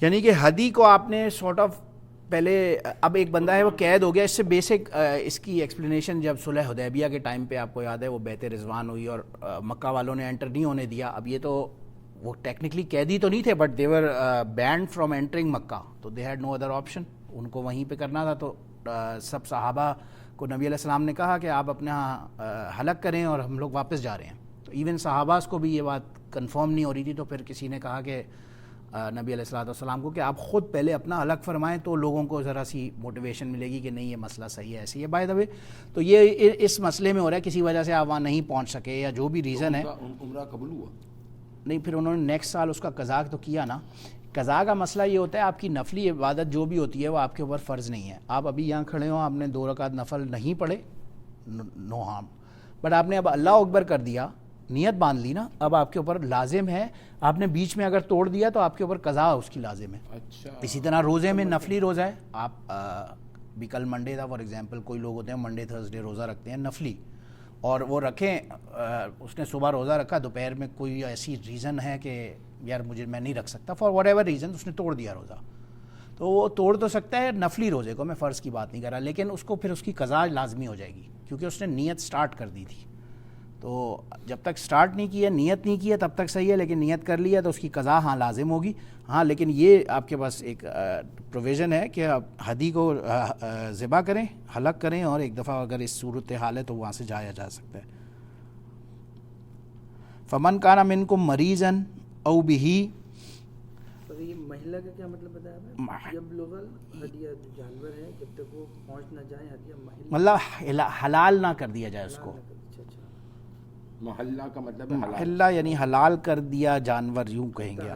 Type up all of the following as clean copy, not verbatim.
یعنی کہ ہدی کو آپ نے سارٹ آف پہلے، اب ایک بندہ ہے وہ قید ہو گیا. اس سے بیسک اس کی ایکسپلینیشن جب صلح حدیبیہ کے ٹائم پہ آپ کو یاد ہے وہ بیعت رضوان ہوئی اور مکہ والوں نے انٹر نہیں ہونے دیا. اب یہ تو وہ ٹیکنیکلی قیدی تو نہیں تھے but they were banned from entering Mecca, تو they had no other option, ان کو وہیں پہ کرنا تھا. تو سب صحابہ کو نبی علیہ السلام نے کہا کہ آپ اپنا ہلاک کریں اور ہم لوگ واپس جا رہے ہیں. تو ایون صحابہ کو بھی یہ بات کنفرم نہیں ہو رہی تھی. تو پھر کسی نے کہا کہ نبی علیہ الصلوۃ والسلام کو کہ آپ خود پہلے اپنا ہلاک فرمائیں تو لوگوں کو ذرا سی موٹیویشن ملے گی کہ نہیں یہ مسئلہ صحیح ہے، ایسی ہے. بائی دا وے تو یہ اس مسئلے میں ہو رہا ہے، کسی وجہ سے آپ وہاں نہیں پہنچ سکے یا جو بھی ریزن ہے. عمرہ قبول ہوا نہیں، پھر انہوں نے نیکسٹ سال اس کا قضا تو کیا نا. قضا کا مسئلہ یہ ہوتا ہے آپ کی نفلی عبادت جو بھی ہوتی ہے وہ آپ کے اوپر فرض نہیں ہے. آپ ابھی یہاں کھڑے ہوں، آپ نے 2 رکعت نفل نہیں پڑھے، نو ہارم، بٹ آپ نے اب اللہ اکبر کر دیا، نیت باندھ لی نا، اب آپ کے اوپر لازم ہے. آپ نے بیچ میں اگر توڑ دیا تو آپ کے اوپر قضا اس کی لازم ہے. اچھا، اسی طرح روزے میں نفلی روزہ ہے، آپ بھی کل منڈے تھا فار ایگزامپل، کوئی لوگ ہوتے ہیں منڈے تھرسڈے روزہ رکھتے ہیں نفلی، اور وہ رکھیں، اس نے صبح روزہ رکھا، دوپہر میں کوئی ایسی ریزن ہے کہ یار میں نہیں رکھ سکتا فار واٹ ایور ریزن، اس نے توڑ دیا روزہ، تو وہ توڑ تو سکتا ہے نفلی روزے کو، میں فرض کی بات نہیں کر رہا، لیکن اس کو پھر اس کی قضا لازمی ہو جائے گی کیونکہ اس نے نیت سٹارٹ کر دی تھی. تو جب تک سٹارٹ نہیں کیا، نیت نہیں کی ہے تب تک صحیح ہے، لیکن نیت کر لی ہے تو اس کی قضا ہاں لازم ہوگی. ہاں لیکن یہ آپ کے پاس ایک پروویژن ہے کہ آپ ہدی کو ذبح کریں، ہلاک کریں، اور ایک دفعہ اگر اس صورت حال ہے تو وہاں سے جایا جا سکتا ہے. فمن کان منکم مریضا او بہ، یہ مہیلا کا کیا مطلب بتایا؟ جب لوگ ہدیہ جانور ہے جب تک وہ پہنچ نہ جائیں ہدیہ مطلب حلال نہ کر دیا جائے اس کو. محلہ کا مطلب ہے حلال، محلہ یعنی حلال کر دیا جانور، یوں کہیں گے.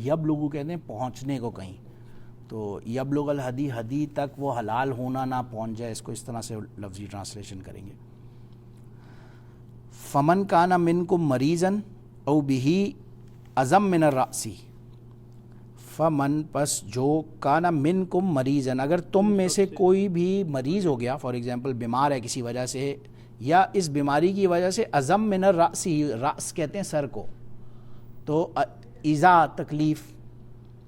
یبلغ کہتے ہیں پہنچنے کو کہیں، تو یبلغ الہدی، ہدی تک وہ حلال ہونا نہ پہنچ جائے، اس کو اس طرح سے لفظی ٹرانسلیشن کریں گے. فمن کان منکم مریضا او بہ اذم من الرأس، فمن پس جو کانا منکم مریضا، اگر تم میں سے کوئی بھی مریض ہو گیا، فار ایگزامپل بیمار ہے کسی وجہ سے، یا اس بیماری کی وجہ سے اذم من الرأس، رأس کہتے ہیں سر کو، تو ایذا تکلیف،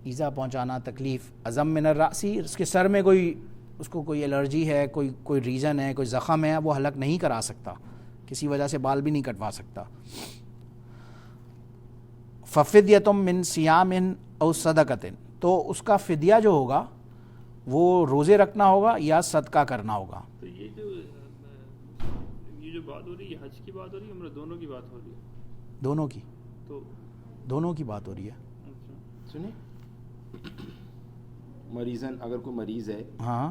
ایذا پہنچانا تکلیف، اذم من الرأس، اس کے سر میں کوئی، اس کو کوئی الرجی ہے، کوئی ریزن ہے، کوئی زخم ہے، وہ حلق نہیں کرا سکتا، کسی وجہ سے بال بھی نہیں کٹوا سکتا. ففدیۃ من صیام او صدقۃ، تو اس کا فدیہ جو ہوگا وہ روزے رکھنا ہوگا یا صدقہ کرنا ہوگا. تو یہ جو بات ہو رہی ہے حج کی بات ہو رہی ہے، عمرہ دونوں کی بات ہو رہی ہے؟ دونوں کی، تو دونوں کی بات ہو رہی ہے. سنیں، مریضن اگر کوئی مریض ہے، ہاں،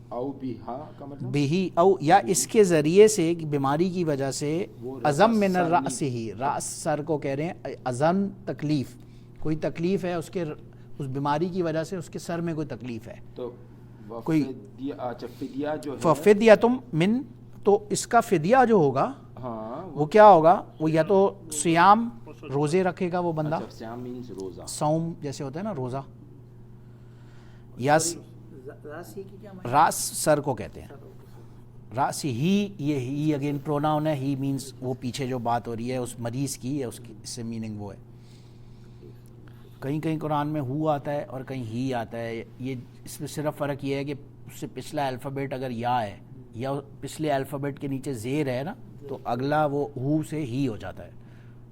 او بیہا کا مطلب بہی او، یا اس کے ذریعے سے بیماری کی وجہ سے، ازم من الرأس ہی، رأس سر کو کہہ رہے ہیں، ازم تکلیف، کوئی تکلیف ہے اس کے، اس بیماری کی وجہ سے اس کے سر میں کوئی تکلیف ہے، تو کوئی فدیہ جو ہے، ففدیۃ من، تو اس کا فدیہ جو ہوگا ہاں وہ کیا ہوگا، وہ یا تو سیام، روزے رکھے گا وہ بندہ، سیام مینز روزہ، صوم جیسے ہوتا ہے نا روزہ، یا راسی کی کیا معنی؟ راس سر کو کہتے ہیں، راس ہی، یہ ہی اگین پروناؤن ہے، ہی مینز وہ پیچھے جو بات ہو رہی ہے اس مریض کی، یا اس کی، اس سے میننگ وہ ہے. کہیں کہیں قرآن میں ہو آتا ہے اور کہیں ہی آتا ہے، یہ اس میں صرف فرق یہ ہے کہ اس سے پچھلا الفابیٹ اگر یا ہے یا پچھلے الفابیٹ کے نیچے زیر ہے نا، تو اگلا وہ ہو سے ہی ہو جاتا ہے،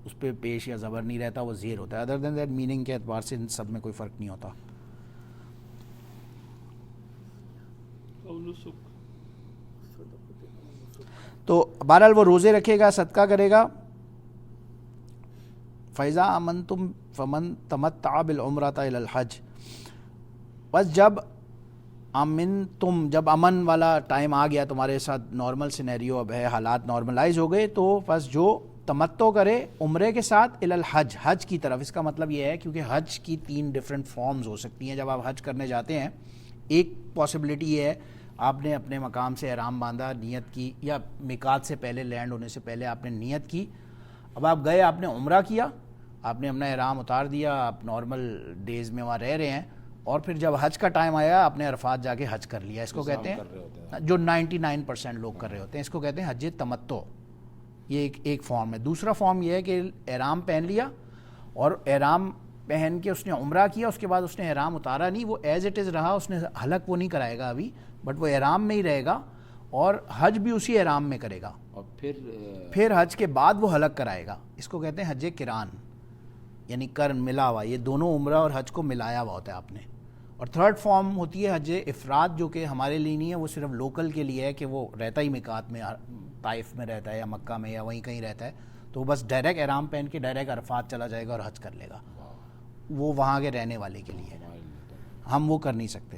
اس پہ پیش یا زبر نہیں رہتا، وہ زیر ہوتا ہے. ادر دین دیٹ میننگ کے اعتبار سے ان سب میں کوئی فرق نہیں ہوتا. تو بہرحال وہ روزے رکھے گا، صدقہ کرے گا. فَإِذَا آمَنْتُمْ فَمَنْ تَمَتَّعَ بِالْعُمْرَةِ إِلَى الْحَجِّ، بس جب تم، جب امن والا ٹائم آ گیا تمہارے ساتھ، نارمل سینیریو اب ہے، حالات نارملائز ہو گئے، تو بس جو تمتع کرے عمرے کے ساتھ الی الحج، حج کی طرف. اس کا مطلب یہ ہے کیونکہ حج کی 3 ڈفرینٹ فارمز ہو سکتی ہیں. جب آپ حج کرنے جاتے ہیں، ایک پاسبلٹی یہ ہے آپ نے اپنے مقام سے احرام باندھا، نیت کی، یا میقات سے پہلے، لینڈ ہونے سے پہلے آپ نے نیت کی، اب آپ گئے، آپ نے عمرہ کیا، آپ نے اپنا احرام اتار دیا، آپ نارمل ڈیز میں وہاں رہ رہے ہیں، اور پھر جب حج کا ٹائم آیا آپ نے عرفات جا کے حج کر لیا. اس کو کہتے ہیں، جو 99% لوگ کر رہے ہوتے ہیں، اس کو کہتے ہیں حج تمتع. یہ ایک فارم ہے. دوسرا فارم یہ ہے کہ احرام پہن لیا اور احرام پہن کے اس نے عمرہ کیا, اس کے بعد اس نے احرام اتارا نہیں, وہ ایز اٹ از رہا, اس نے حلق وہ نہیں کرائے گا ابھی, بٹ وہ احرام میں ہی رہے گا اور حج بھی اسی احرام میں کرے گا, اور پھر حج کے بعد وہ حلق کرائے گا. اس کو کہتے ہیں حج قران, یعنی کرن ملا ہوا, یہ دونوں عمرہ اور حج کو ملایا ہوا ہوتا ہے آپ نے. اور تھرڈ فارم ہوتی ہے حج افراد, جو کہ ہمارے لیے نہیں ہے, وہ صرف لوکل کے لیے ہے کہ وہ رہتا ہی میقات میں, طائف میں رہتا ہے یا مکہ میں یا وہیں کہیں رہتا ہے, تو وہ بس ڈائریکٹ احرام پہن کے ڈائریکٹ عرفات چلا جائے گا اور حج کر لے گا. وہ وہاں کے رہنے والے کے لیے, ہم وہ کر نہیں سکتے.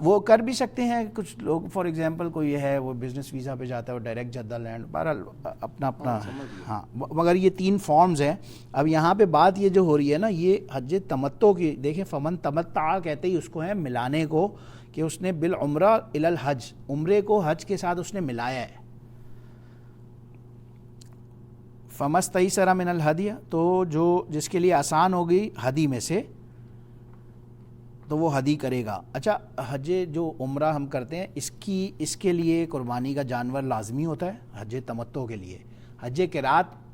وہ کر بھی سکتے ہیں کچھ لوگ, فار ایگزامپل کوئی ہے وہ بزنس ویزا پہ جاتا ہے اور ڈائریکٹ جدہ لینڈ, بہرحال اپنا اپنا. ہاں, مگر یہ 3 فارمز ہیں. اب یہاں پہ بات یہ جو ہو رہی ہے نا, یہ حج تمتع کی, دیکھیں فمن تمتع کہتے ہی اس کو ہے ملانے کو, کہ اس نے بالعمرہ الی الحج, عمرے کو حج کے ساتھ اس نے ملایا ہے. فمستیسر من الہدی, تو جو جس کے لیے آسان ہوگی ہدی میں سے تو وہ ہدی کرے گا. اچھا, حج جو عمرہ ہم کرتے ہیں اس کے لیے قربانی کا جانور لازمی ہوتا ہے. حج تمتع کے لیے, حج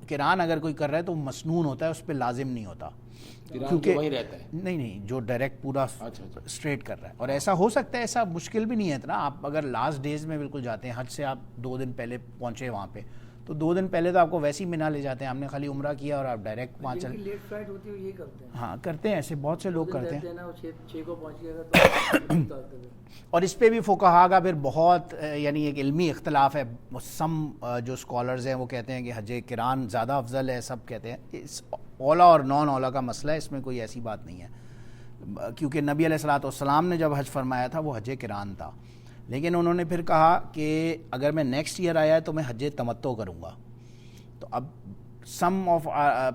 قران اگر کوئی کر رہا ہے تو مسنون ہوتا ہے, اس پہ لازم نہیں ہوتا, کیونکہ وہیں رہتا ہے. نہیں جو ڈائریکٹ پورا اسٹریٹ کر رہا ہے. اور ایسا ہو سکتا ہے, ایسا مشکل بھی نہیں ہے اتنا. آپ اگر لاسٹ ڈیز میں بالکل جاتے ہیں, حج سے آپ 2 دن پہلے پہنچے وہاں پہ, تو 2 دن پہلے تو آپ کو ویسے ہی مینا لے جاتے ہیں, ہم نے خالی عمرہ کیا اور آپ ڈائریکٹ وہاں چلے. لیٹ فلائٹ ہوتی ہے یہ کرتے ہیں. ہاں کرتے ہیں, ایسے بہت سے لوگ کرتے ہیں. 6 کو پہنچ گیا تو اور اس پہ بھی فقہا کا پھر بہت یعنی ایک علمی اختلاف ہے. سم جو اسکالرز ہیں وہ کہتے ہیں کہ حج قران زیادہ افضل ہے, سب کہتے ہیں. اس اولا اور نان اولا کا مسئلہ ہے, اس میں کوئی ایسی بات نہیں ہے, کیونکہ نبی علیہ الصلوۃ والسلام نے جب حج فرمایا تھا وہ حج قران تھا. لیکن انہوں نے پھر کہا کہ اگر میں نیکسٹ ایئر آیا تو میں حج تمتع کروں گا. تو اب some of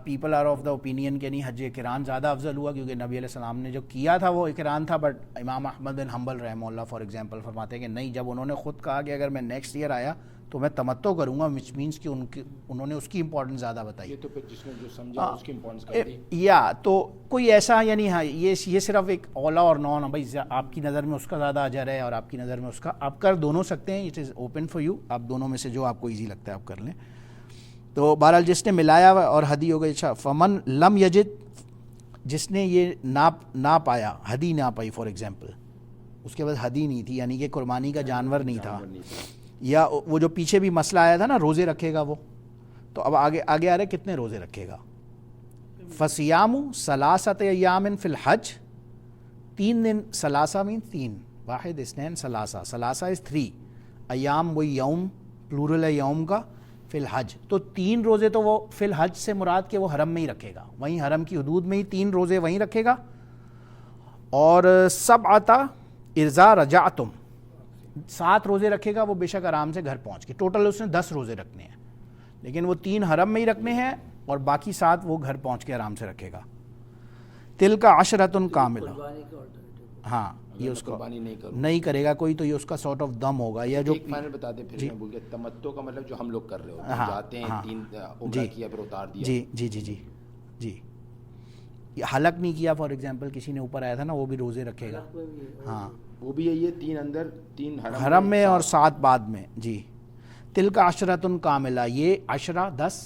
people are of the opinion کہ نہیں, حج قران زیادہ افضل ہوا, کیونکہ نبی علیہ السلام نے جو کیا تھا وہ قران تھا. بٹ امام احمد بن حنبل رحمہ اللہ فار ایگزامپل فرماتے ہیں کہ نہیں, جب انہوں نے خود کہا کہ اگر میں نیکسٹ ایئر آیا تو میں تمتع کروں گا, وچ مینس کہ انہوں نے اس کی امپورٹنس زیادہ بتائی. یہ تو پھر جس نے جو سمجھا اس کی امپورٹنس کر دی. یا تو کوئی ایسا یعنی ہاں, یہ صرف ایک اولا اور نان, بھائی آپ کی نظر میں اس کا زیادہ اجر ہے اور آپ کی نظر میں اس کا, آپ کر دونوں سکتے ہیں. It is open for you, آپ دونوں میں سے جو آپ کو ایزی لگتا ہے آپ کر لیں. تو بہرحال جس نے ملایا اور ہدی ہو گئی. اچھا, فمن لم یجد, جس نے یہ نہ پایا, ہدی نہ پائی فار ایگزامپل, اس کے بعد ہدی نہیں تھی, یعنی کہ قربانی کا جانور نہیں تھا, یا وہ جو پیچھے بھی مسئلہ آیا تھا نا روزے رکھے گا وہ, تو اب آگے آ رہے کتنے روزے رکھے گا. فصیام ثلاثۃ ایام فی الحج, 3 دن, ثلاثہ مین 3, واحد اثنین ثلاثہ, ثلاثہ از 3, ایام وہی یوم پلورل ہے یوم کا, فی الحج, تو 3 روزے تو وہ فی الحج سے مراد کہ وہ حرم میں ہی رکھے گا, وہیں حرم کی حدود میں ہی 3 روزے وہیں رکھے گا. اور 7 اذا رجعتم, 7 روزے رکھے گا وہ بے شک آرام سے گھر پہنچ کے. ٹوٹل اس نے 10 روزے رکھنے ہیں, لیکن وہ 3 حرم میں ہی رکھنے ہیں اور باقی 7 وہ گھر پہنچ کے آرام سے رکھے گا. تلک عشرۃ کاملہ, ہاں یہ اس کو نہیں کرے گا کوئی, تو یہ اس کا سارٹ آف دم ہوگا. یا جو ایک فائنل بتا دیں پھر میں بھول گیا, تمتع کا مطلب جو ہم لوگ کر رہے ہوتے ہیں, جاتے ہیں 3 عمرہ کیا پھر اتار دیا. جی حلق نہیں کیا فار ایگزامپل, کسی نے اوپر آیا تھا نا, وہ بھی روزے رکھے گا. ہاں وہ بھی یہ 3 اندر 3 حرم میں اور 7 بعد میں. جی, تلک عشرۃ کاملہ, یہ 10 10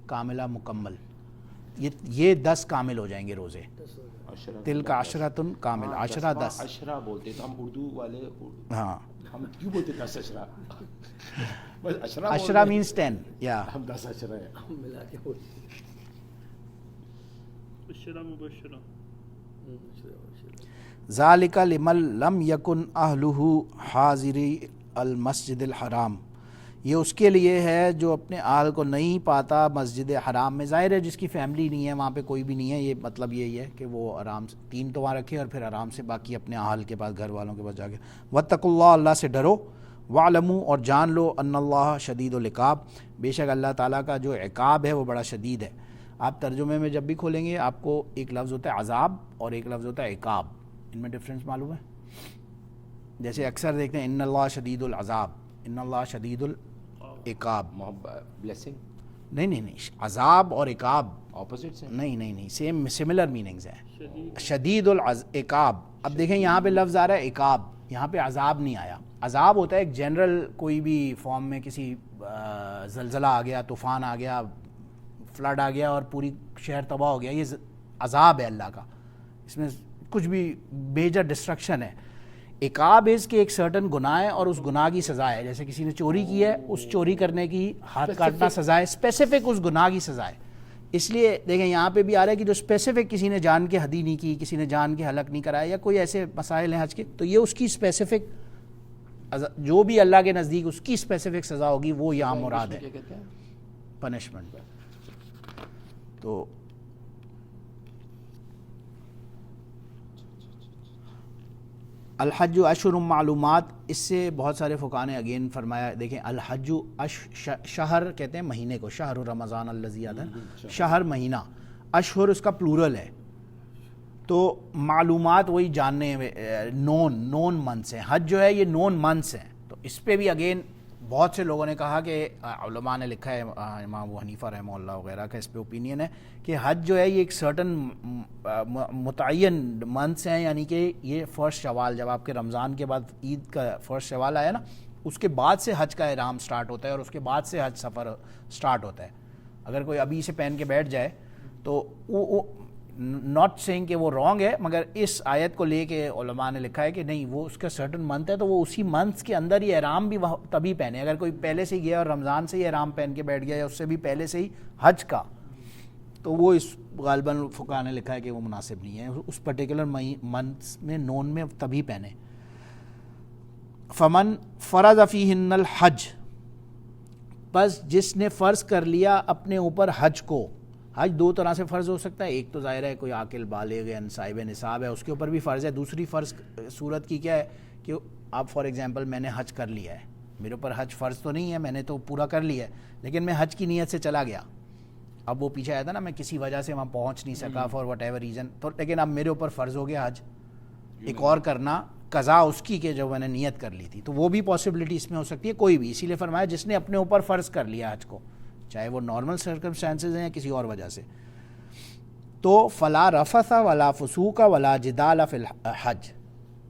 کاملہ مکمل, یہ 10 کامل ہو جائیں گے روزے. تلک عشرۃ کامل, 10 10 عشرہ بولتے تو ہم اردو والے, ہاں ہم کیوں بولتے 10 عشرہ, بس عشرہ مینس 10, یا ہم 10 عشرہ ہیں, ہم ملا کے بولتے ہیں. ذالک لمن لم یکن اہلہ حاضری المسجد الحرام, یہ اس کے لیے ہے جو اپنے اہل کو نہیں پاتا مسجد حرام میں. ظاہر ہے جس کی فیملی نہیں ہے, وہاں پہ کوئی بھی نہیں ہے, یہ مطلب یہی ہے کہ وہ آرام سے 3 تو وہاں رکھے اور پھر آرام سے باقی اپنے اہل کے پاس, گھر والوں کے پاس جا کے. واتقوا اللہ, اللہ سے ڈرو. واعلموا, اور جان لو, ان اللہ شدید العقاب, بے شک اللہ تعالیٰ کا جو عقاب ہے وہ بڑا شدید ہے. آپ ترجمے میں جب بھی کھولیں گے آپ کو ایک لفظ ہوتا ہے عذاب اور ایک لفظ ہوتا ہے عقاب, ان میں ڈفرینس معلوم ہے؟ جیسے اکثر دیکھتے ہیں ان اللہ شدید العذاب, ان اللہ شدید العقاب, بلیسنگ نہیں, عذاب اور عقاب اپوزٹ سے نہیں, سیم سملر میننگز ہیں. شدید العقاب, اب دیکھیں یہاں پہ لفظ آ رہا ہے عقاب, یہاں پہ عذاب نہیں آیا. عذاب ہوتا ہے ایک جنرل کوئی بھی فارم میں کسی زلزلہ آ گیا, طوفان آ گیا, فلڈ آ گیا اور پوری شہر تباہ ہو گیا, یہ عذاب ہے اللہ کا, اس میں کچھ بھی میجر ڈسٹرکشن ہے. عقاب اس کہ ایک سرٹن گناہ ہے اور اس گناہ کی سزا ہے, جیسے کسی نے چوری کی ہے, اس چوری کرنے کی ہاتھ کاٹنا سزا ہے, اسپیسیفک اس گناہ کی سزا ہے. اس لیے دیکھیں یہاں پہ بھی آ رہا ہے کہ جو اسپیسیفک کسی نے جان کے حدی نہیں کی, کسی نے جان کے حلق نہیں کرایا, یا کوئی ایسے مسائل ہیں حج کے, تو یہ اس کی اسپیسیفک جو بھی اللہ کے نزدیک اس کی اسپیسیفک سزا ہوگی وہ یہاں مراد ہے, پنشمنٹ. تو الحج اشہر معلومات, اس سے بہت سارے فقہاء نے اگین فرمایا, دیکھیں الحج شہر کہتے ہیں مہینے کو, شہر رمضان الذی شہر مہینہ, اشہر اس کا پلورل ہے, تو معلومات وہی جاننے, نون منتھس ہیں. حج جو ہے یہ نون منتھس ہیں. تو اس پہ بھی اگین بہت سے لوگوں نے کہا کہ علماء نے لکھا ہے, امام ابو حنیفہ رحمہ اللہ وغیرہ کا اس پہ اوپینین ہے کہ حج جو ہے یہ ایک سرٹن متعین منتھس ہیں, یعنی کہ یہ فرسٹ شوال, جب آپ کے رمضان کے بعد عید کا فرسٹ شوال آیا نا, اس کے بعد سے حج کا احرام سٹارٹ ہوتا ہے اور اس کے بعد سے حج سفر سٹارٹ ہوتا ہے. اگر کوئی ابھی سے پہن کے بیٹھ جائے تو وہ ناٹ سینگ کہ وہ رانگ ہے, مگر اس آیت کو لے کے علماء نے لکھا ہے کہ نہیں, وہ اس کا سرٹن منتھ ہے تو وہ اسی منتھ کے اندر ہی احرام بھی تبھی پہنے. اگر کوئی پہلے سے ہی گیا اور رمضان سے ہی احرام پہن کے بیٹھ گیا یا اس سے بھی پہلے سے ہی حج کا, تو وہ اس غالباً فقہاء نے لکھا ہے کہ وہ مناسب نہیں ہے, اس پرٹیکولر منتھ میں نون میں تبھی پہنے. فمن فرض فیہن الحج, بس جس نے فرض کر لیا اپنے اوپر حج کو. حج دو طرح سے فرض ہو سکتا ہے, ایک تو ظاہر ہے کوئی عاقل بالغ ہے, صاحب نصاب ہے, اس کے اوپر بھی فرض ہے. دوسری فرض صورت کی کیا ہے کہ آپ فار ایگزامپل میں نے حج کر لیا ہے, میرے اوپر حج فرض تو نہیں ہے, میں نے تو پورا کر لیا ہے, لیکن میں حج کی نیت سے چلا گیا. اب وہ پیچھے آیا تھا نا, میں کسی وجہ سے وہاں پہنچ نہیں سکا فار وٹ ایور ریزن, تو لیکن اب میرے اوپر فرض ہو گیا حج, ایک اور کرنا قضا اس کی کہ جو میں نے نیت کر لی تھی, تو وہ بھی پاسبلٹی اس میں ہو سکتی ہے, کوئی بھی. اسی لیے فرمایا جس نے اپنے اوپر فرض کر لیا حج کو, چاہے وہ نارمل سرکمسٹانسز ہیں یا کسی اور وجہ سے, تو فلا رفث ولا فسوق ولا جدال فی الحج,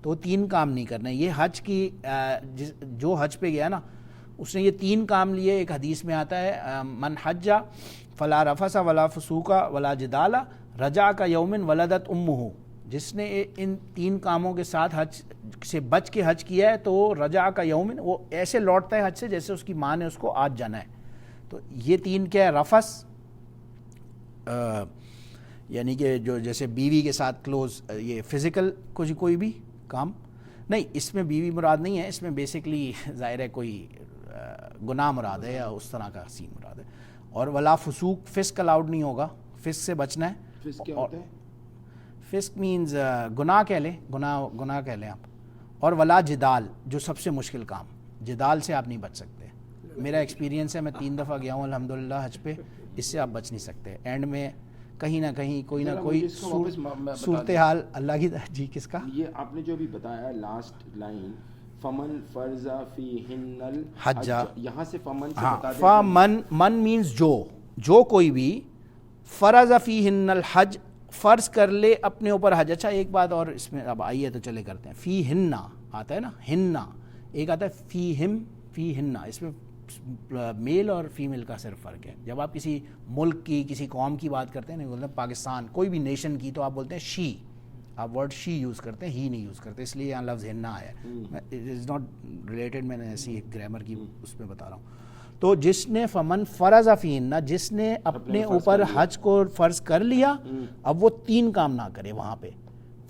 تو تین کام نہیں کرنے. یہ حج کی جو حج پہ گیا نا اس نے یہ تین کام لیے. ایک حدیث میں آتا ہے من حج فلا رفث ولا فسوق ولا جدال رجع کا یوم ولدت امہ, جس نے ان تین کاموں کے ساتھ حج سے بچ کے حج کیا ہے تو رجع کا یوم, وہ ایسے لوٹتا ہے حج سے جیسے اس کی ماں نے اس کو آج جانا ہے. تو یہ تین کیا ہے, رفث یعنی کہ جو جیسے بیوی کے ساتھ کلوز, یہ فزیکل کوئی بھی کام نہیں, اس میں بیوی مراد نہیں ہے, اس میں بیسکلی ظاہر ہے کوئی گناہ مراد ہے یا اس طرح کا سین مراد ہے. اور ولا فسوق, فسق الاؤڈ نہیں ہوگا, فسق سے بچنا ہے. فسق کیا ہوتا ہے؟ فسق مینز گناہ کہہ لیں, گناہ کہہ لیں آپ. اور ولا جدال, جو سب سے مشکل کام, جدال سے آپ نہیں بچ سکتے. میرا ایکسپیرینس ہے, میں 3 دفعہ گیا ہوں الحمدللہ حج پہ, اس سے آپ بچ نہیں سکتے. اینڈ میں کہیں نہ کہیں کوئی نہ کوئی صورتحال اللہ کی. جی کس کا؟ یہ آپ نے جو بھی بتایا لاسٹ لائن, فمن فرض فیہن الحج, یہاں سے فمن سے ہاں, بتا دیں. فمن مینز جو کوئی بھی فرض فیہن الحج, فرض کر لے اپنے اوپر حج. اچھا ایک بات اور اس میں اب آئیے تو چلے کرتے ہیں. فی ہننا آتا ہے نا, ہننا, ایک آتا ہے فی ہم, فی ہننا, اس میں میل اور فیمیل کا صرف فرق ہے. جب آپ کسی ملک کی کسی قوم کی بات کرتے ہیں, نہیں بولتے ہیں پاکستان, کوئی بھی نیشن کی, تو آپ بولتے ہیں شی, آپ ورڈ شی یوز کرتے ہیں, ہی نہیں یوز کرتے, اس لیے یہاں لفظ ہننا آیا ہے. اٹ از ناٹ ریلیٹڈ, میں نے ایسی گرامر کی اس میں بتا رہا ہوں. تو جس نے فمن فرض فیہن, جس نے اپنے اوپر حج کو فرض کر لیا, اب وہ 3 کام نہ کرے وہاں پہ.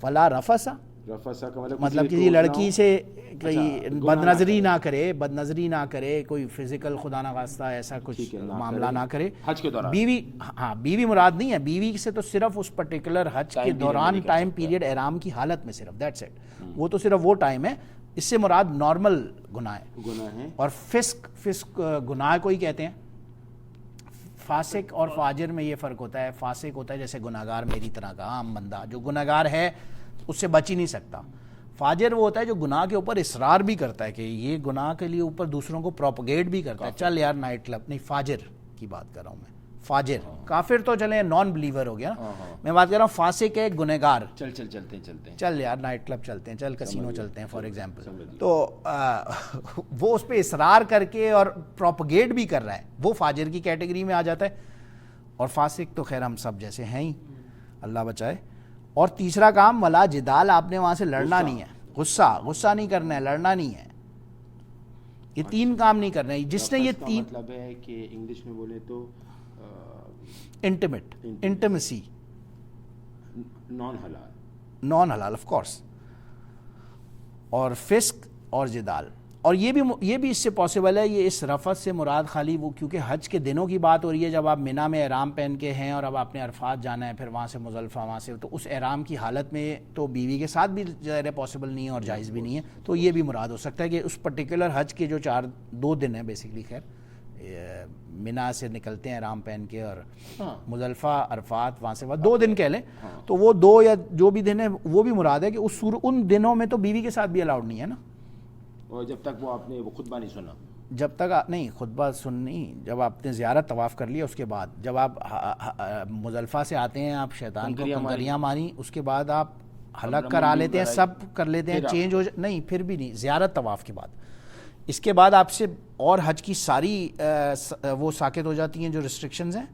فلا رفث, مطلب کسی لڑکی سے کوئی بدنظری نہ کرے, کوئی فزیکل خدا نہ خواستہ ایسا کچھ معاملہ نہ کرے حج کے دوران. بیوی, ہاں بیوی مراد نہیں ہے, بیوی سے تو صرف اس پرٹیکولر حج کے دوران ٹائم پیریڈ احرام کی حالت میں صرف, دیٹس اٹ, وہ تو صرف وہ ٹائم ہے. اس سے مراد نارمل گناہ ہے. اور فسق گناہ کو ہی کہتے ہیں. فاسق اور فاجر میں یہ فرق ہوتا ہے. فاسق ہوتا ہے جیسے گناہگار میری طرح کا عام بندہ, جو گناہگار ہے اس سے بچ ہی نہیں سکتا. فاجر وہ ہوتا ہے جو گناہ کے اوپر اصرار بھی کرتا ہے کہ یہ گناہ کے لیے اوپر دوسروں کو پروپگیٹ بھی کرتا ہے. چل یار نائٹ کلب, نہیں, فاجر کی بات کر رہا ہوں میں. فاجر. کافر تو چلیں نان بلیور ہو گیا, میں بات کر رہا ہوں فاسق ہے, گنہگار. چلتے ہیں چل یار نائٹ کلب چلتے ہیں, چل کسینو چلتے ہیں فار ایگزامپل, تو وہ اس پہ اصرار کر کے اور پروپگیٹ بھی کر رہا ہے, وہ فاجر کی کیٹیگری میں آ جاتا ہے. اور فاسق تو خیر ہم سب جیسے ہیں ہی, اللہ بچائے. اور تیسرا کام ولا جدال, آپ نے وہاں سے لڑنا نہیں ہے, غصہ نہیں کرنا ہے, لڑنا نہیں ہے, یہ 3 کام نہیں کرنا ہے. جس نے یہ 3, مطلب ہے کہ انگلش میں بولے تو انٹیمیسی, نان حلال آف کورس, اور فسق اور جدال. اور یہ بھی اس سے پاسبل ہے. یہ اس رفث سے مراد خالی وہ, کیونکہ حج کے دنوں کی بات ہو رہی ہے جب آپ مینا میں احرام پہن کے ہیں اور اب آپ نے عرفات جانا ہے, پھر وہاں سے مزدلفہ, وہاں سے, تو اس احرام کی حالت میں تو بیوی کے ساتھ بھی ظاہر پاسبل نہیں ہے اور جائز بھی نہیں ہے. تو یہ بھی مراد ہو سکتا ہے کہ اس پرٹیکولر حج کے جو 2 دن ہیں بیسیکلی, خیر مینا سے نکلتے ہیں احرام پہن کے, اور مزدلفہ عرفات وہاں سے 2 دن کہہ لیں, تو وہ 2 یا جو بھی دن ہیں وہ بھی مراد ہے کہ ان دنوں میں تو بیوی کے ساتھ بھی الاؤڈ نہیں ہے نا. اور جب تک وہ آپ نے وہ خطبہ نہیں سنا, جب تک نہیں خطبہ سننی, جب آپ نے زیارت طواف کر لیا اس کے بعد, جب آپ مزدلفہ سے آتے ہیں, آپ شیطان کو کنکریاں ماری, اس کے بعد آپ حلق کرا لیتے ہیں, سب کر لیتے ہیں, چینج ہو نہیں, پھر بھی نہیں, زیارت طواف کے بعد. اس کے بعد آپ سے اور حج کی ساری وہ ساکت ہو جاتی ہیں جو ریسٹرکشنز ہیں,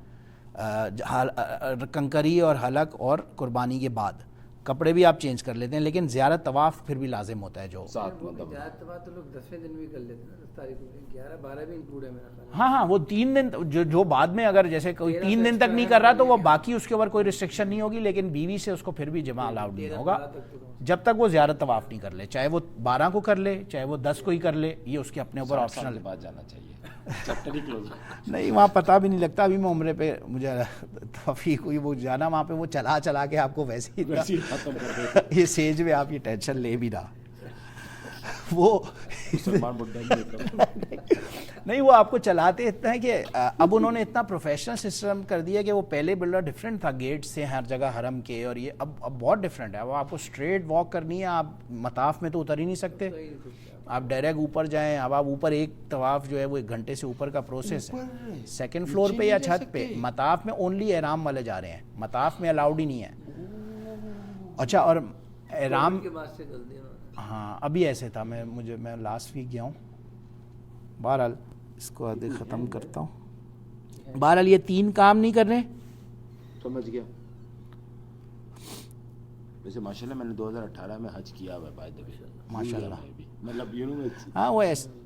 کنکری اور حلق اور قربانی کے بعد. کپڑے بھی آپ چینج کر لیتے ہیں, لیکن زیارت طواف پھر بھی لازم ہوتا ہے. جو زیارت طواف تو لوگ 10ویں دن بھی کر لیتے ہیں, 10 تاریخ کو 11-12 بھی انکلوڈ ہے میرا خیال. ہاں وہ 3 دن جو بعد میں اگر جیسے کوئی 3 دن تک نہیں کر رہا تو وہ باقی اس کے اوپر کوئی ریسٹرکشن نہیں ہوگی, لیکن بیوی سے اس کو پھر بھی جمع الاؤڈ نہیں ہوگا جب تک وہ زیارت طواف نہیں کر لے, چاہے وہ 12 کو کر لے, چاہے وہ 10 کو ہی کر لے, یہ اس کے اپنے اوپر آپشنل ہے. بعد جانا چاہیے, چیپٹر ہی کلوز. نہیں وہاں پتہ بھی نہیں لگتا. ابھی میں عمرے پہ مجھے توفیق ہوئی وہ جانا, وہاں پہ وہ چلا کے آپ کو ویسے ہی ختم کر دیتے. یہ سیج میں آپ یہ ٹینشن لے بھی رہا, وہ نہیں وہ آپ کو چلاتے اتنا ہے کہ اب انہوں نے اتنا پروفیشنل سسٹم کر دیا کہ وہ پہلے بلڈر ڈفرینٹ تھا, گیٹ سے ہر جگہ حرم کے, اور یہ اب بہت ڈفرینٹ ہے. اب آپ کو اسٹریٹ واک کرنی ہے, آپ مطاف میں تو اتر ہی نہیں سکتے, آپ ڈائریکٹ اوپر جائیں. اب آپ اوپر ایک طواف جو ہے وہ 1 گھنٹے سے اوپر کا پروسیس ہے, 2nd فلور پہ یا چھت پہ. مطاف میں اونلی احرام والے جا رہے ہیں, مطاف میں الاؤڈ ہی نہیں ہے. اچھا, اور احرام ہاں ابھی ایسے تھا, میں لاسٹ ویک گیا ہوں. بہرحال اس کو آدھے ختم کرتا ہوں. بہرحال یہ 3 کام نہیں کر رہے. سمجھ گیا. ویسے ماشاءاللہ میں نے 2018 میں حج کیا ہوا ہے, بائی دی وے ماشاءاللہ, مطلب ہاں وہ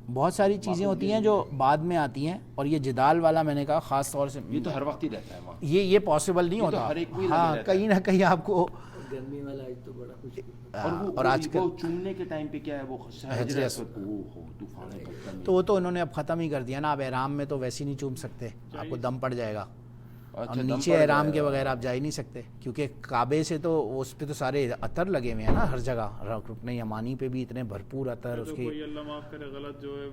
بہت ساری چیزیں ہوتی ہیں جو بعد میں آتی ہیں. اور یہ جدال والا میں نے کہا خاص طور سے, یہ تو ہر وقت ہی رہتا ہے وہاں, یہ پاسبل نہیں ہوتا. ہاں کہیں نہ کہیں آپ کو گرمی والا تو بڑا کچھ. اور آج کل چومنے کے ٹائم پہ کیا ہے وہ تو وہ تو انہوں نے اب ختم ہی کر دیا نا. اب احرام میں تو ویسے نہیں چوم سکتے, آپ کو دم پڑ جائے گا. اب نیچے احرام کے بغیر آپ جا ہی نہیں سکتے, کیونکہ کعبے سے تو اس پہ تو سارے عطر لگے ہوئے ہیں نا ہر جگہ. رکن یمانی پہ بھی اتنے بھرپور عطر, اس کی اللہ معاف کرے غلط جو ہے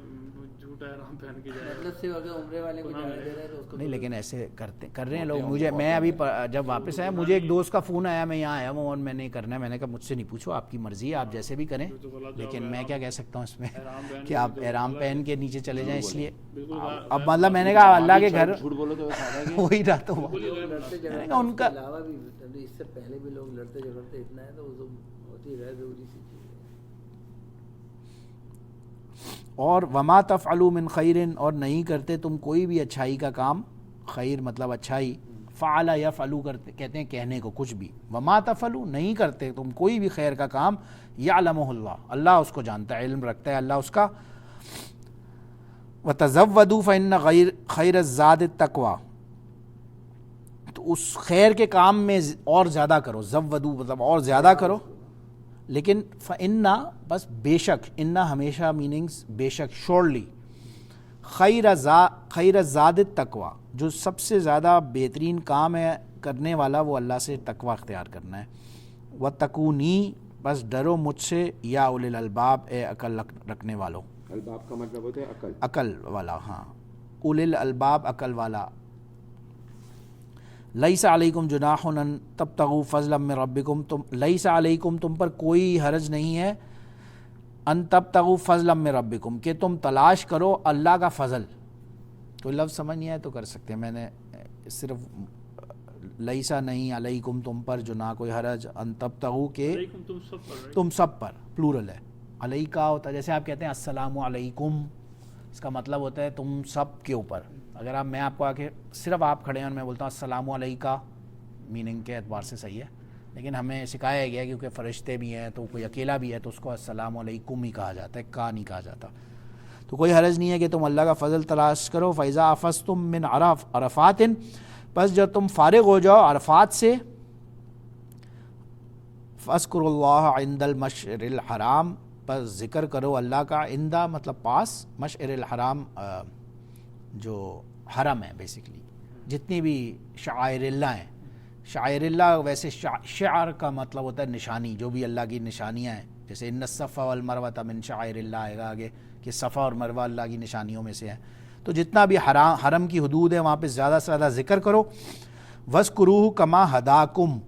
جھوٹا احرام پہن کے جائے, مطلب سے اگر عمرے والے کو جانے دے رہے ہیں تو اس کو نہیں, لیکن ایسے کر رہے ہیں لوگ. میں ابھی جب واپس آیا مجھے ایک دوست کا فون آیا, میں یہاں آیا ہوں اور میں نے کرنا ہے. میں نے کہا مجھ سے نہیں پوچھو, آپ کی مرضی ہے, آپ جیسے بھی کریں, لیکن میں کیا کہہ سکتا ہوں اس میں کہ آپ احرام پہن کے نیچے چلے جائیں. اس لیے اب مطلب میں نے کہا اللہ کے گھر وہی رہتا ہوں ان کا علاوہ بھی اس سے پہلے بھی لوگ لڑتے جھگڑتے اتنا ہے, تو وہ بہت ہی غیر ضروری سی چیز ہے. اور وما تفعلوا من خیر, اور نہیں کرتے تم کوئی بھی اچھائی کا کام. خیر مطلب اچھائی, فعل یفعل کرتے کہتے ہیں کہنے کو کچھ بھی. وما تفعلوا نہیں کرتے تم کوئی بھی خیر کا کام, یعلمہ اللہ, اللہ اس کو جانتا ہے, علم رکھتا ہے اللہ اس کا. وتزودوا فإن خیر الزاد التقوی, تو اس خیر کے کام میں اور زیادہ کرو. زودوا مطلب اور زیادہ کرو, لیکن فإن بس بے شک, ان ہمیشہ میننگز بے شک, شورلی. خیر الزاد التقوی, جو سب سے زیادہ بہترین کام ہے کرنے والا وہ اللہ سے تقوی اختیار کرنا ہے. واتقونی, بس ڈرو مجھ سے, یا اولی الالباب, اے عقل رکھنے والوں. الباب کا مطلب ہوتا ہے عقل, عقل والا. ہاں اولی الالباب, عقل والا. لیس علیکم جناح ان تبتغوا فضلا من ربکم, لیس علیکم تم پر کوئی حرج نہیں ہے, ان تبتغوا فضلا من ربکم کہ تم تلاش کرو اللہ کا فضل. کوئی لفظ سمجھ نہیں آئے تو کر سکتے ہیں, میں نے صرف لیسا نہیں علیکم تم پر جناح کوئی حرج ان تبتغوا کہ علیکم تم سب پر right؟ تم سب پر پلورل ہے. علیکا ہوتا ہے جیسے آپ کہتے ہیں السلام علیکم، اس کا مطلب ہوتا ہے تم سب کے اوپر. اگر آپ میں آپ کو آ کے صرف آپ کھڑے ہیں اور میں بولتا ہوں السلام علیکا، میننگ کے اعتبار سے صحیح ہے، لیکن ہمیں سکھایا گیا کیونکہ فرشتے بھی ہیں تو کوئی اکیلا بھی ہے تو اس کو السلام علیکم ہی کہا جاتا ہے، کا نہیں کہا جاتا. تو کوئی حرج نہیں ہے کہ تم اللہ کا فضل تلاش کرو. فَإِذَا أَفَضْتُم مِّنْ عَرَفَاتٍ، پس جب تم فارغ ہو جاؤ عرفات سے، فَاذْكُرُوا اللَّهَ عِندَ الْمَشْعَرِ الْحَرَامِ، پس ذکر کرو اللہ کا. عندہ مطلب پاس، مشعر الحرام جو حرم ہے بیسیکلی، جتنی بھی شعائر اللہ ہیں. شعائر اللہ ویسے شعر کا مطلب ہوتا ہے نشانی، جو بھی اللہ کی نشانیاں ہیں، جیسے ان الصفا والمروۃ من شعائر اللہ آئے گا آگے کہ صفا اور مروہ اللہ کی نشانیوں میں سے ہیں. تو جتنا بھی حرم کی حدود ہے وہاں پہ زیادہ سے زیادہ ذکر کرو. وَاذْكُرُوهُ كَمَا هَدَاكُمْ،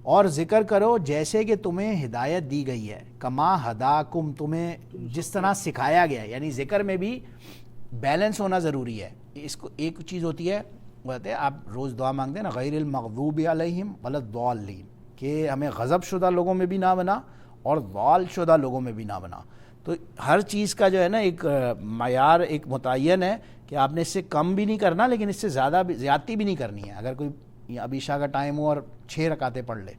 اور ذکر کرو جیسے کہ تمہیں ہدایت دی گئی ہے. کما ہداکم، تمہیں جس طرح سکھایا گیا ہے. یعنی ذکر میں بھی بیلنس ہونا ضروری ہے. اس کو ایک چیز ہوتی ہے وہ کہتے ہیں آپ روز دعا مانگتے ہیں نا غیر المغضوب علیہم ولا الضالین، کہ ہمیں غضب شدہ لوگوں میں بھی نہ بنا اور ضال شدہ لوگوں میں بھی نہ بنا. تو ہر چیز کا جو ہے نا ایک معیار ایک متعین ہے کہ آپ نے اس سے کم بھی نہیں کرنا لیکن اس سے زیادتی بھی نہیں کرنی ہے. اگر کوئی اب عشاء کا ٹائم ہو اور 6 رکعتیں پڑھ لے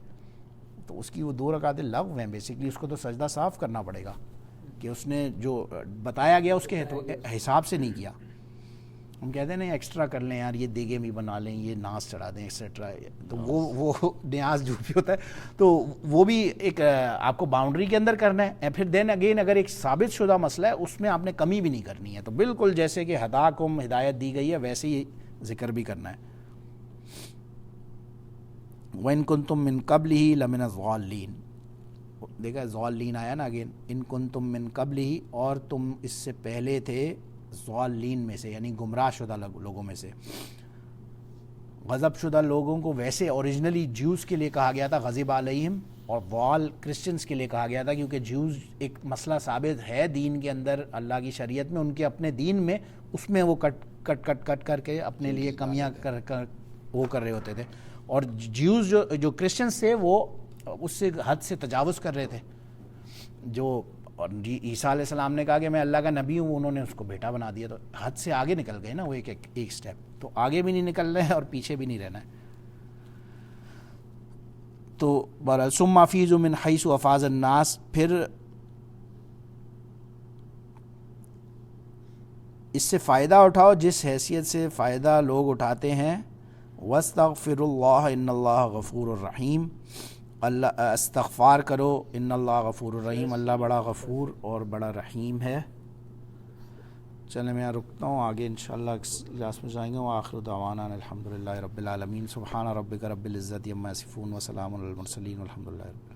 تو اس کی وہ 2 رکعتیں لغو ہیں بیسیکلی. اس کو تو سجدہ صاف کرنا پڑے گا کہ اس نے جو بتایا گیا اس کے حساب سے نہیں کیا. ہم کہتے ہیں نا ایکسٹرا کر لیں یار، یہ دیگے بھی بنا لیں، یہ ناز چڑھا دیں ایکسٹرا، تو وہ نیاز جو بھی ہوتا ہے تو وہ بھی ایک آپ کو باؤنڈری کے اندر کرنا ہے. پھر دین اگین اگر ایک ثابت شدہ مسئلہ ہے اس میں آپ نے کمی بھی نہیں کرنی ہے. تو بالکل جیسے کہ ہداکم ہدایت دی گئی ہے ویسے ہی ذکر بھی کرنا ہے. وَإِن كُنتُم مِّن قَبْلِهِ لَمِنَ الضَّالِّينَ، دیکھا ضالین آیا نا اگین، ان کنتم من قبلہ، اور تم اس سے پہلے تھے ضالین میں سے، یعنی گمراہ شدہ لوگوں میں سے. غضب شدہ لوگوں کو ویسے اوریجنلی جیوز کے لیے کہا گیا تھا غضب علیہم، اور ضال کرسچنز کے لیے کہا گیا تھا کیونکہ جیوز ایک مسئلہ ثابت ہے دین کے اندر اللہ کی شریعت میں، ان کے اپنے دین میں، اس میں وہ کٹ کر کے اپنے لیے کمیاں کر وہ کر رہے ہوتے تھے. اور جیوز جو کرسچنز تھے وہ اس سے حد سے تجاوز کر رہے تھے. جو عیسیٰ علیہ السلام نے کہا کہ میں اللہ کا نبی ہوں، انہوں نے اس کو بیٹا بنا دیا. تو حد سے آگے نکل گئے نا وہ ایک سٹیپ. تو آگے بھی نہیں نکل رہے اور پیچھے بھی نہیں رہنا ہے. تو بہرحال ثم افیضوا من حیث افاض الناس، پھر اس سے فائدہ اٹھاؤ جس حیثیت سے فائدہ لوگ اٹھاتے ہیں. واستغفروا اللہ ان اللہ غفور الرحیم، اللہ استغفار کرو، ان اللہ غفور الرحیم، اللہ بڑا غفور اور بڑا رحیم ہے. چلیں میں یہاں رکتا ہوں، آگے انشاءاللہ کلاس میں جائیں گے. وآخر دعوانا الحمدللہ رب العالمین. سبحان ربک رب العزت عما یصفون وسلام علی المرسلین والحمدللہ رب العالمین.